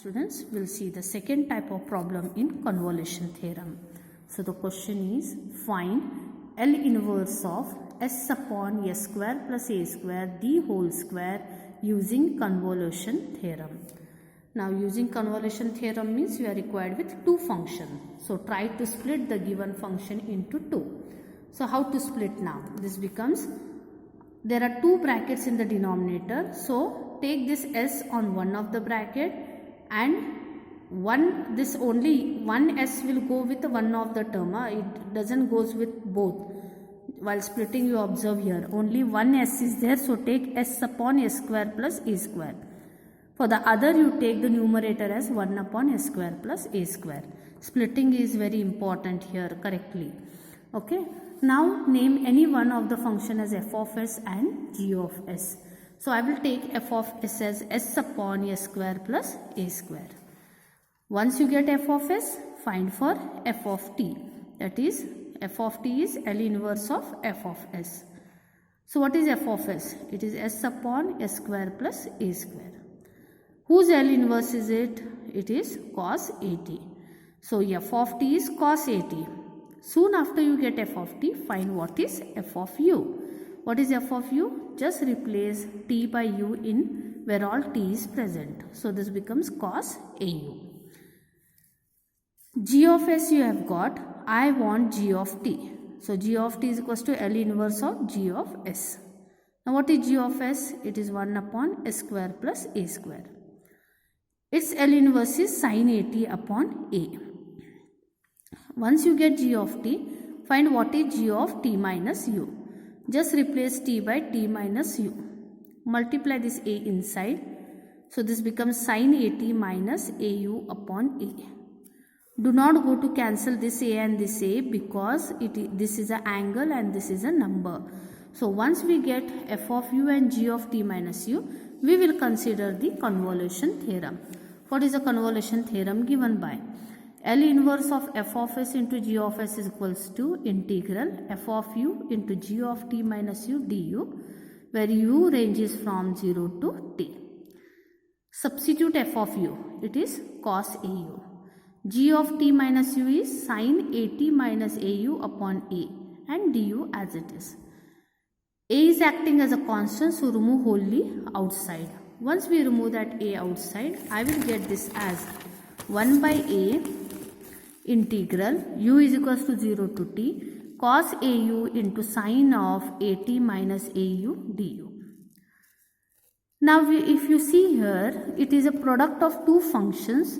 Students, will see the second type of problem in convolution theorem. So the question is, find L inverse of S upon S square plus A square d whole square using convolution theorem. Now using convolution theorem means you are required with two functions. So try to split the given function into two. So how to split now? This becomes, there are two brackets in the denominator. So take this S on one of the bracket and this only one S will go with one of the term. It doesn't goes with both. While splitting, you observe here only one S is there. So take S upon S square plus A square. For the other, you take the numerator as 1 upon S square plus A square. Splitting is very important here correctly. Okay. Now name any one of the function as f of s and g of s. So I will take f of s as s upon s square plus a square. Once you get f of s, find for f of t. That is, f of t is L inverse of f of s. So what is f of s? It is s upon s square plus a square. Whose L inverse is it? It is cos at. So f of t is cos at. Soon after you get f of t, find what is f of u. What is f of u? Just replace t by u in where all t is present. So this becomes cos au. G of s you have got. I want g of t. So g of t is equals to L inverse of g of s. Now what is g of s? It is 1 upon s square plus a square. Its L inverse is sin at upon a. Once you get g of t, find what is g of t minus u. Just replace t by t minus u. Multiply this a inside. So this becomes sin at minus au upon a. Do not go to cancel this a and this a because this is an angle and this is a number. So once we get f of u and g of t minus u, we will consider the convolution theorem. What is the convolution theorem given by? L inverse of f of s into g of s is equals to integral f of u into g of t minus u du, where u ranges from 0 to t. Substitute f of u, it is cos au. G of t minus u is sin at minus au upon a and du as it is. A is acting as a constant, so remove wholly outside. Once we remove that a outside, I will get this as 1 by a integral u is equals to 0 to t cos au into sin of at minus au du. Now if you see here, it is a product of two functions.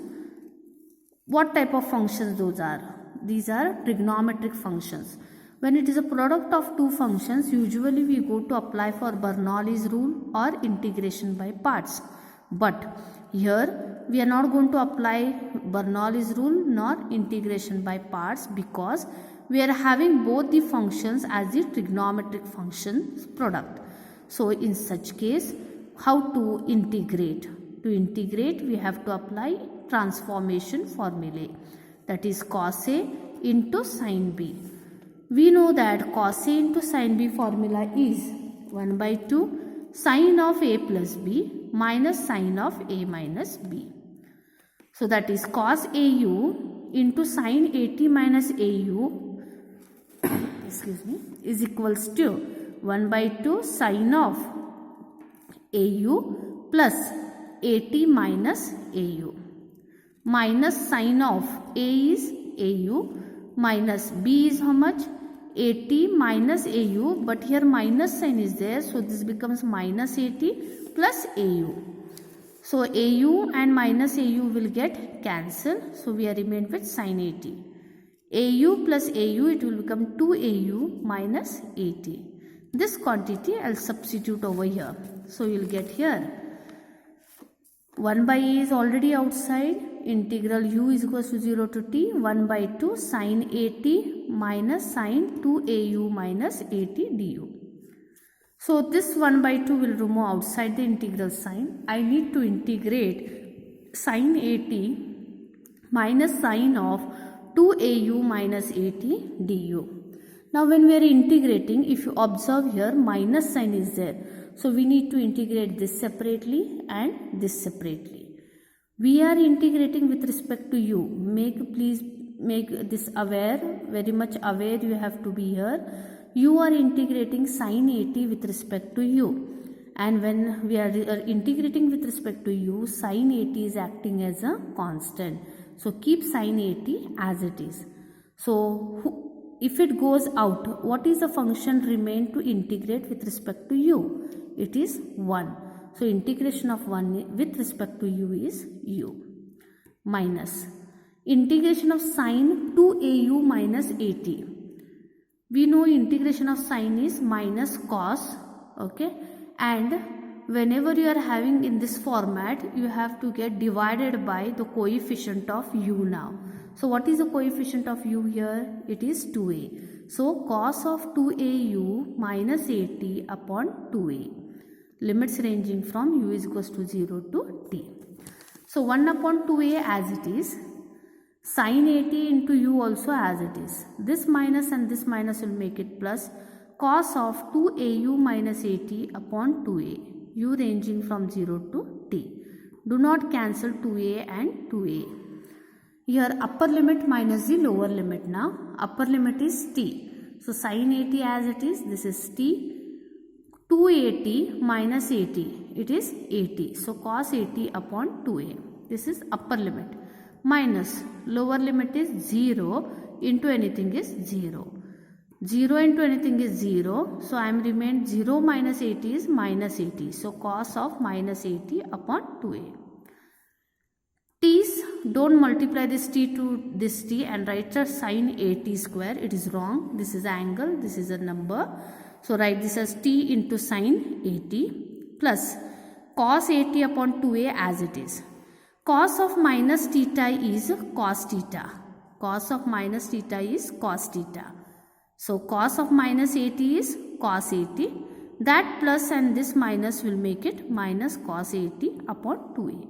What type of functions those are? These are trigonometric functions. When it is a product of two functions, usually we go to apply for Bernoulli's rule or integration by parts. But here we are not going to apply Bernoulli's rule nor integration by parts because we are having both the functions as the trigonometric functions product. So in such case, how to integrate? To integrate, we have to apply transformation formulae. That is cos A into sin B. We know that cos A into sin B formula is 1 by 2 sin of A plus B minus sin of A minus B. So that is cos AU into sin AT minus AU excuse me, is equals to 1 by 2 sin of AU plus AT minus AU minus sin of A is AU minus B is how much? AT minus AU, but here minus sign is there, so this becomes minus AT plus AU. So AU and minus AU will get cancelled, so we are remained with sin AT. AU plus AU, it will become 2AU minus AT. This quantity I will substitute over here. So you will get here 1 by A is already outside. Integral u is equals to 0 to t 1 by 2 sin at minus sin 2au minus at du. So this 1 by 2 will remove outside the integral sign. I need to integrate sin at minus sin of 2au minus at du. Now when we are integrating, if you observe here, minus sign is there. So we need to integrate this separately and this separately. We are integrating with respect to u. Please make this aware, very much aware you have to be here. You are integrating sin 80 with respect to u. And when we are integrating with respect to u, sin 80 is acting as a constant. So keep sin 80 as it is. So if it goes out, what is the function remain to integrate with respect to u? It is 1. So integration of 1 with respect to u is u. Minus integration of sine 2au minus 80. We know integration of sine is minus cos, okay, and whenever you are having in this format, you have to get divided by the coefficient of u now. So what is the coefficient of u here? It is 2a. So cos of 2au minus 80 upon 2a. Limits ranging from u is equals to 0 to t. So 1 upon 2a as it is. Sin 80 into u also as it is. This minus and this minus will make it plus cos of 2au minus 80 upon 2a. U ranging from 0 to t. Do not cancel 2a and 2a. Here upper limit minus the lower limit now. Upper limit is t. So sin 80 as it is. This is t. 280 minus 80, it is 80. So cos 80 upon 2a. This is upper limit. Minus lower limit is 0 into anything is 0. 0 into anything is 0. So I am remained 0 minus 80 is minus 80. So cos of minus 80 upon 2a. T's, don't multiply this t to this t and write a sin 80 square. It is wrong. This is angle. This is a number. So write this as t into sin 80 plus cos 80 upon 2a as it is. Cos of minus theta is cos theta. Cos of minus theta is cos theta. So cos of minus 80 is cos 80. That plus and this minus will make it minus cos 80 upon 2a.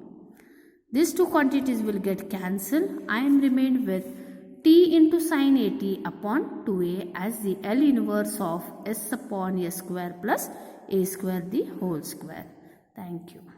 These two quantities will get cancelled. I am remained with t into sin 80 upon 2a as the L inverse of s upon a square plus a square the whole square. Thank you.